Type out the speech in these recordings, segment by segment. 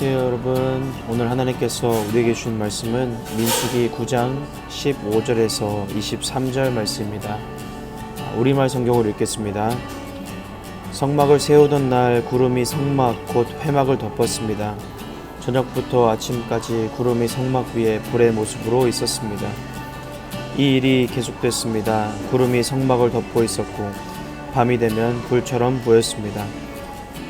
안녕하세요 여러분. 오늘 하나님께서 우리에게 주신 말씀은 민수기 9장 15절에서 23절 말씀입니다. 우리말 성경으로 읽겠습니다. 성막을 세우던 날 구름이 성막 곧 회막을 덮었습니다. 저녁부터 아침까지 구름이 성막 위에 불의 모습으로 있었습니다. 이 일이 계속됐습니다. 구름이 성막을 덮고 있었고 밤이 되면 불처럼 보였습니다.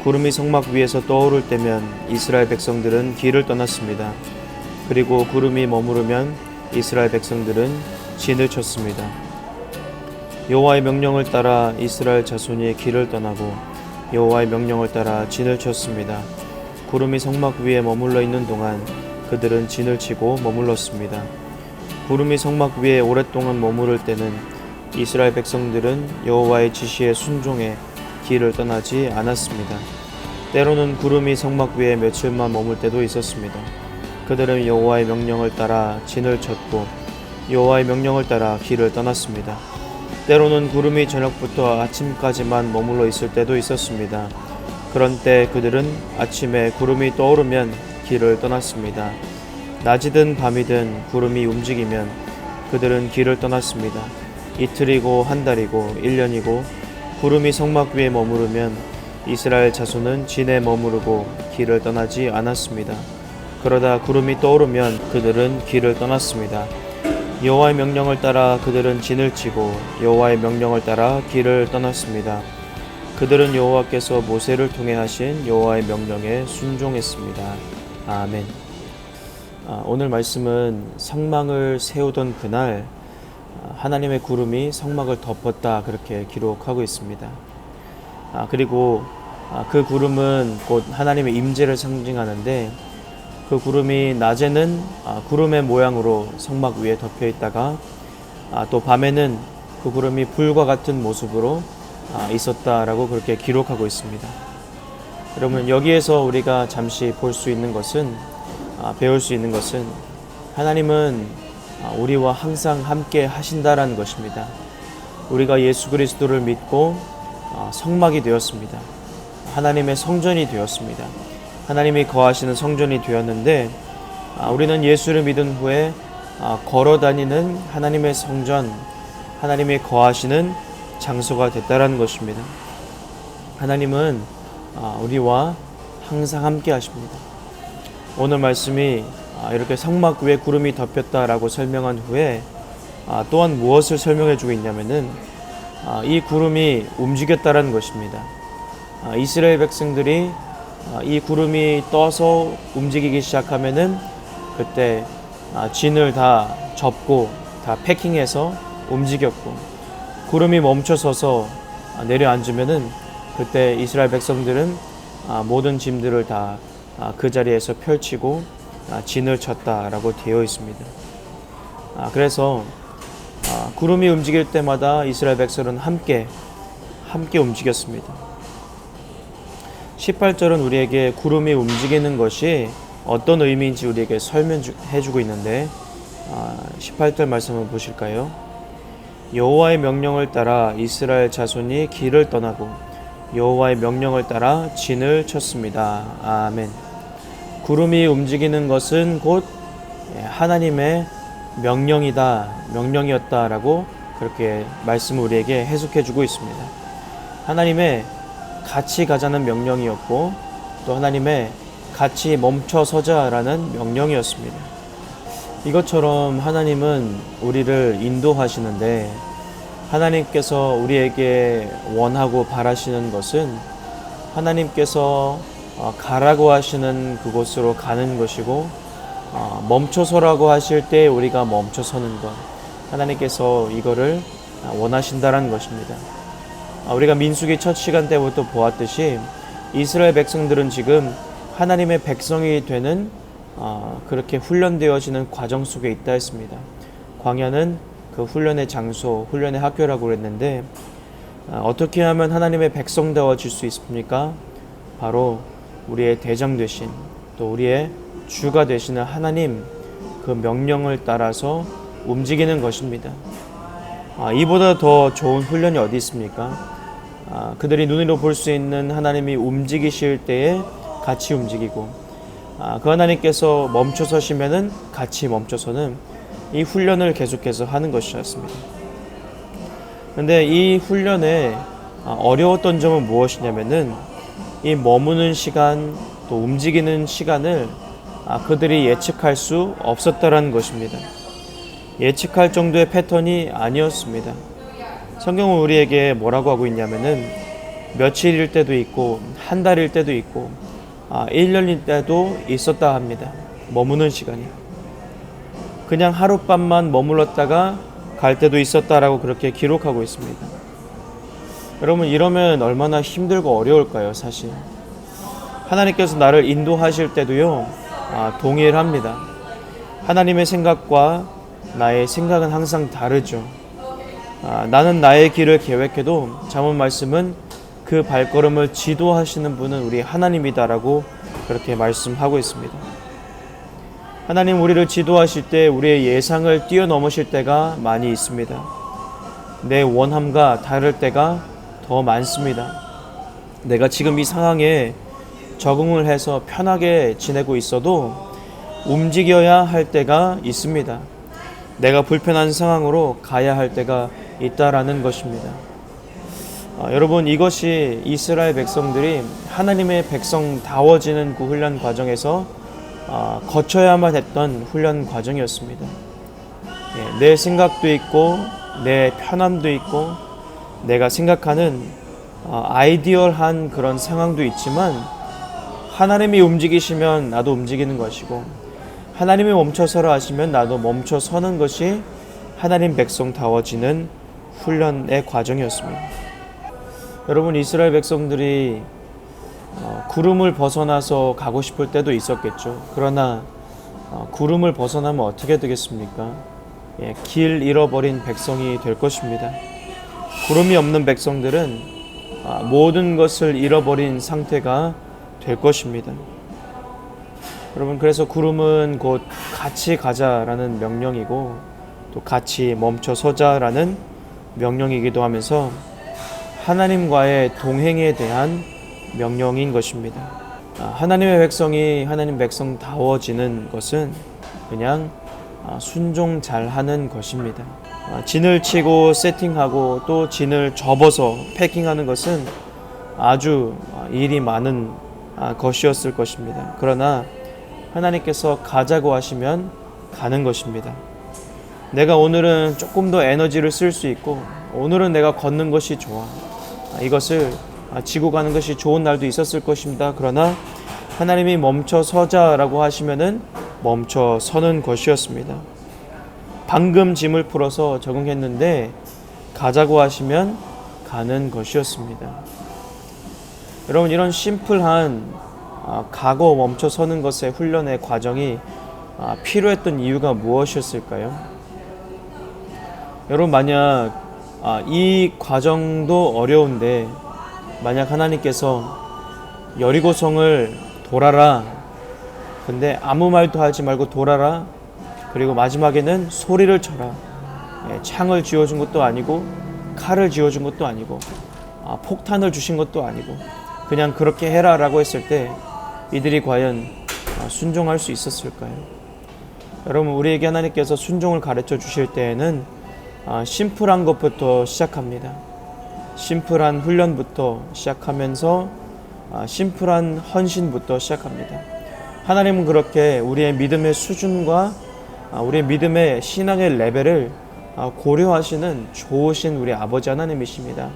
구름이 성막 위에서 떠오를 때면 이스라엘 백성들은 길을 떠났습니다. 그리고 구름이 머무르면 이스라엘 백성들은 진을 쳤습니다. 여호와의 명령을 따라 이스라엘 자손이 길을 떠나고 여호와의 명령을 따라 진을 쳤습니다. 구름이 성막 위에 머물러 있는 동안 그들은 진을 치고 머물렀습니다. 구름이 성막 위에 오랫동안 머무를 때는 이스라엘 백성들은 여호와의 지시에 순종해 길을 떠나지 않았습니다. 때로는 구름이 성막 위에 며칠만 머물 때도 있었습니다. 그들은 여호와의 명령을 따라 진을 쳤고 여호와의 명령을 따라 길을 떠났습니다. 때로는 구름이 저녁부터 아침까지만 머물러 있을 때도 있었습니다. 그런 때 그들은 아침에 구름이 떠오르면 길을 떠났습니다. 낮이든 밤이든 구름이 움직이면 그들은 길을 떠났습니다. 이틀이고 한 달이고 1년이고 구름이 성막 위에 머무르면 이스라엘 자손은 진에 머무르고 길을 떠나지 않았습니다. 그러다 구름이 떠오르면 그들은 길을 떠났습니다. 여호와의 명령을 따라 그들은 진을 치고 여호와의 명령을 따라 길을 떠났습니다. 그들은 여호와께서 모세를 통해 하신 여호와의 명령에 순종했습니다. 아멘. 오늘 말씀은 성막을 세우던 그날 하나님의 구름이 성막을 덮었다 그렇게 기록하고 있습니다. 그리고 그 구름은 곧 하나님의 임재를 상징하는데 그 구름이 낮에는 구름의 모양으로 성막 위에 덮여 있다가 또 밤에는 그 구름이 불과 같은 모습으로 있었다라고 그렇게 기록하고 있습니다. 여러분, 여기에서 우리가 잠시 볼 수 있는 것은 배울 수 있는 것은 하나님은 우리와 항상 함께 하신다라는 것입니다. 우리가 예수 그리스도를 믿고 성막이 되었습니다. 하나님의 성전이 되었습니다. 하나님이 거하시는 성전이 되었는데 우리는 예수를 믿은 후에 걸어다니는 하나님의 성전, 하나님이 거하시는 장소가 됐다라는 것입니다. 하나님은 우리와 항상 함께 하십니다. 오늘 말씀이 이렇게 성막 위에 구름이 덮였다라고 설명한 후에 또한 무엇을 설명해 주고 있냐면은 이 구름이 움직였다라는 것입니다. 이스라엘 백성들이 이 구름이 떠서 움직이기 시작하면은 그때 진을 다 접고 다 패킹해서 움직였고, 구름이 멈춰서서 내려앉으면은 그때 이스라엘 백성들은 모든 짐들을 다 그 자리에서 펼치고 진을 쳤다라고 되어 있습니다. 그래서 구름이 움직일 때마다 이스라엘 백성은 함께 움직였습니다. 18절은 우리에게 구름이 움직이는 것이 어떤 의미인지 우리에게 설명해주고 있는데 18절 말씀 한번 보실까요? 여호와의 명령을 따라 이스라엘 자손이 길을 떠나고 여호와의 명령을 따라 진을 쳤습니다. 아멘. 구름이 움직이는 것은 곧 하나님의 명령이었다라고 그렇게 말씀을 우리에게 해석해주고 있습니다. 하나님의 같이 가자는 명령이었고 또 하나님의 같이 멈춰서자라는 명령이었습니다. 이것처럼 하나님은 우리를 인도하시는데 하나님께서 우리에게 원하고 바라시는 것은 하나님께서 가라고 하시는 그곳으로 가는 것이고 멈춰서라고 하실 때 우리가 멈춰서는 것, 하나님께서 이거를 원하신다라는 것입니다. 우리가 민수기 첫 시간 때부터 보았듯이 이스라엘 백성들은 지금 하나님의 백성이 되는 그렇게 훈련되어지는 과정 속에 있다 했습니다. 광야는 그 훈련의 장소, 훈련의 학교라고 그랬는데 어떻게 하면 하나님의 백성다워질 수 있습니까? 바로 우리의 대장 되신 또 우리의 주가 되시는 하나님 그 명령을 따라서 움직이는 것입니다. 이보다 더 좋은 훈련이 어디 있습니까? 그들이 눈으로 볼 수 있는 하나님이 움직이실 때에 같이 움직이고 그 하나님께서 멈춰서시면은 같이 멈춰서는 이 훈련을 계속해서 하는 것이었습니다. 그런데 이 훈련에 어려웠던 점은 무엇이냐면은 이 머무는 시간 또 움직이는 시간을 그들이 예측할 수 없었다라는 것입니다. 예측할 정도의 패턴이 아니었습니다. 성경은 우리에게 뭐라고 하고 있냐면은 며칠일 때도 있고 한 달일 때도 있고 1년일 때도 있었다 합니다. 머무는 시간이 그냥 하룻밤만 머물렀다가 갈 때도 있었다라고 그렇게 기록하고 있습니다. 여러분, 이러면 얼마나 힘들고 어려울까요? 사실 하나님께서 나를 인도하실 때도요 동일합니다. 하나님의 생각과 나의 생각은 항상 다르죠. 나는 나의 길을 계획해도 잠언 말씀은 그 발걸음을 지도하시는 분은 우리 하나님이다라고 그렇게 말씀하고 있습니다. 하나님 우리를 지도하실 때 우리의 예상을 뛰어넘으실 때가 많이 있습니다. 내 원함과 다를 때가 더 많습니다. 내가 지금 이 상황에 적응을 해서 편하게 지내고 있어도 움직여야 할 때가 있습니다. 내가 불편한 상황으로 가야 할 때가 있다라는 것입니다. 여러분, 이것이 이스라엘 백성들이 하나님의 백성다워지는 그 훈련 과정에서 거쳐야만 했던 훈련 과정이었습니다. 내 생각도 있고 내 편함도 있고 내가 생각하는 아이디얼한 그런 상황도 있지만 하나님이 움직이시면 나도 움직이는 것이고 하나님이 멈춰서라 하시면 나도 멈춰서는 것이 하나님 백성다워지는 훈련의 과정이었습니다. 여러분, 이스라엘 백성들이 구름을 벗어나서 가고 싶을 때도 있었겠죠. 그러나 구름을 벗어나면 어떻게 되겠습니까? 길 잃어버린 백성이 될 것입니다. 구름이 없는 백성들은 모든 것을 잃어버린 상태가 될 것입니다. 여러분, 그래서 구름은 곧 같이 가자라는 명령이고 또 같이 멈춰서자라는 명령이기도 하면서 하나님과의 동행에 대한 명령인 것입니다. 하나님의 백성이 하나님 백성다워지는 것은 그냥 순종 잘하는 것입니다. 진을 치고 세팅하고 또 진을 접어서 패킹하는 것은 아주 일이 많은 것이었을 것입니다. 그러나 하나님께서 가자고 하시면 가는 것입니다. 내가 오늘은 조금 더 에너지를 쓸 수 있고 오늘은 내가 걷는 것이 좋아. 이것을 지고 가는 것이 좋은 날도 있었을 것입니다. 그러나 하나님이 멈춰서자라고 하시면은 멈춰서는 것이었습니다. 방금 짐을 풀어서 적응했는데 가자고 하시면 가는 것이었습니다. 여러분, 이런 심플한 가고 멈춰서는 것의 훈련의 과정이 필요했던 이유가 무엇이었을까요? 여러분, 만약 이 과정도 어려운데 만약 하나님께서 여리고성을 돌아라, 근데 아무 말도 하지 말고 돌아라, 그리고 마지막에는 소리를 쳐라, 창을 쥐어준 것도 아니고 칼을 쥐어준 것도 아니고 폭탄을 주신 것도 아니고 그냥 그렇게 해라 라고 했을 때 이들이 과연 순종할 수 있었을까요? 여러분, 우리에게 하나님께서 순종을 가르쳐 주실 때에는 심플한 것부터 시작합니다. 심플한 훈련부터 시작하면서 심플한 헌신부터 시작합니다. 하나님은 그렇게 우리의 믿음의 수준과 우리의 믿음의 신앙의 레벨을 고려하시는 좋으신 우리 아버지 하나님이십니다.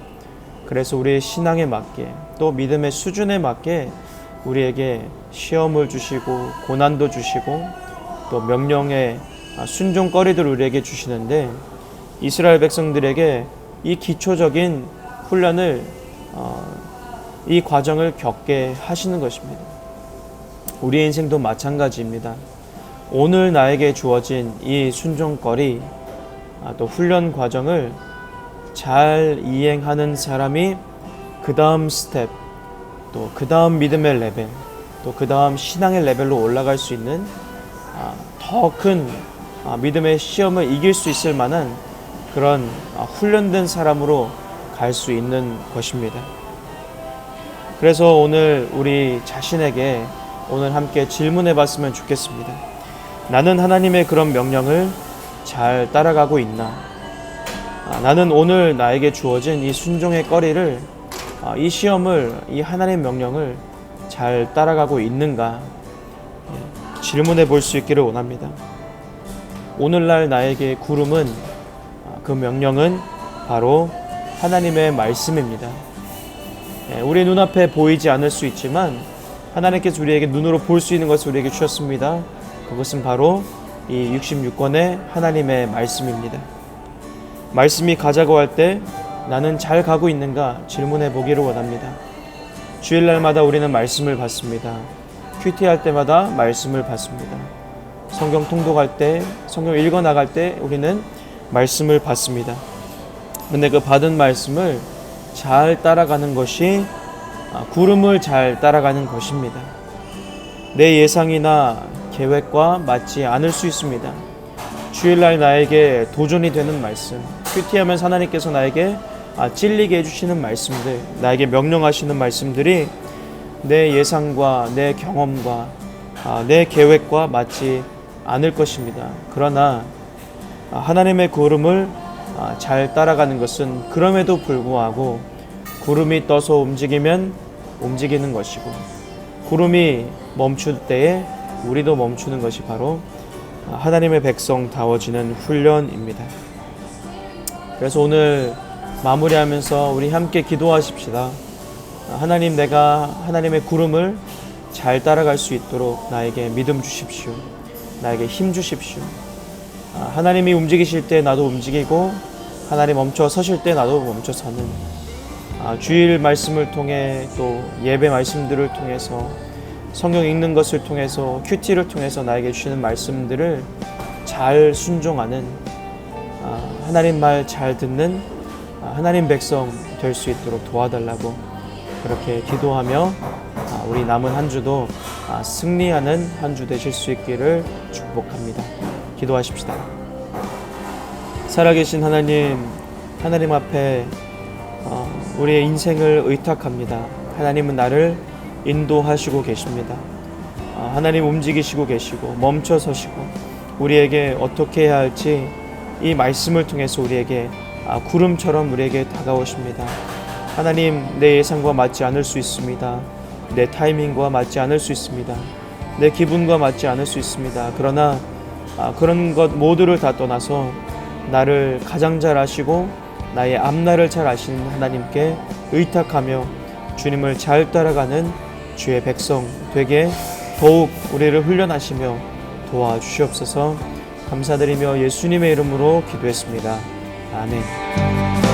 그래서 우리의 신앙에 맞게 또 믿음의 수준에 맞게 우리에게 시험을 주시고 고난도 주시고 또 명령의 순종거리들을 우리에게 주시는데 이스라엘 백성들에게 이 기초적인 훈련을 이 과정을 겪게 하시는 것입니다. 우리의 인생도 마찬가지입니다. 오늘 나에게 주어진 이 순종거리 또 훈련 과정을 잘 이행하는 사람이 그 다음 스텝, 또 그 다음 믿음의 레벨, 또 그 다음 신앙의 레벨로 올라갈 수 있는 더 큰 믿음의 시험을 이길 수 있을 만한 그런 훈련된 사람으로 갈 수 있는 것입니다. 그래서 오늘 우리 자신에게 오늘 함께 질문해 봤으면 좋겠습니다. 나는 하나님의 그런 명령을 잘 따라가고 있나? 나는 오늘 나에게 주어진 이 순종의 거리를, 이 시험을, 이 하나님의 명령을 잘 따라가고 있는가? 질문해 볼 수 있기를 원합니다. 오늘날 나에게 구름은, 그 명령은 바로 하나님의 말씀입니다. 우리 눈앞에 보이지 않을 수 있지만 하나님께서 우리에게 눈으로 볼 수 있는 것을 우리에게 주셨습니다. 그것은 바로 이 66권의 하나님의 말씀입니다. 말씀이 가자고 할 때 나는 잘 가고 있는가 질문해 보기를 원합니다. 주일날마다 우리는 말씀을 받습니다. 큐티할 때마다 말씀을 받습니다. 성경 통독할 때, 성경 읽어 나갈 때 우리는 말씀을 받습니다. 근데 그 받은 말씀을 잘 따라가는 것이 구름을 잘 따라가는 것입니다. 내 예상이나 계획과 맞지 않을 수 있습니다. 주일날 나에게 도전이 되는 말씀, 큐티하면서 하나님께서 나에게 찔리게 해주시는 말씀들, 나에게 명령하시는 말씀들이 내 예상과 내 경험과 내 계획과 맞지 않을 것입니다. 그러나 하나님의 구름을 잘 따라가는 것은 그럼에도 불구하고 구름이 떠서 움직이면 움직이는 것이고, 구름이 멈출 때에 우리도 멈추는 것이 바로 하나님의 백성다워지는 훈련입니다. 그래서 오늘 마무리하면서 우리 함께 기도하십시다. 하나님, 내가 하나님의 구름을 잘 따라갈 수 있도록 나에게 믿음 주십시오. 나에게 힘 주십시오. 하나님이 움직이실 때 나도 움직이고, 하나님 멈춰 서실 때 나도 멈춰 서는, 주일 말씀을 통해 또 예배 말씀들을 통해서, 성경 읽는 것을 통해서, 큐티를 통해서 나에게 주시는 말씀들을 잘 순종하는, 하나님 말 잘 듣는 하나님 백성 될 수 있도록 도와달라고 그렇게 기도하며 우리 남은 한 주도 승리하는 한 주 되실 수 있기를 축복합니다. 기도하십시다. 살아계신 하나님, 하나님 앞에 우리의 인생을 의탁합니다. 하나님은 나를 인도하시고 계십니다. 하나님 움직이시고 계시고 멈춰 서시고 우리에게 어떻게 해야 할지 이 말씀을 통해서 우리에게 구름처럼 우리에게 다가오십니다. 하나님, 내 예상과 맞지 않을 수 있습니다. 내 타이밍과 맞지 않을 수 있습니다. 내 기분과 맞지 않을 수 있습니다. 그러나 그런 것 모두를 다 떠나서 나를 가장 잘 아시고 나의 앞날을 잘 아시는 하나님께 의탁하며 주님을 잘 따라가는 주의 백성 되게 더욱 우리를 훈련하시며 도와주시옵소서. 감사드리며 예수님의 이름으로 기도했습니다. 아멘.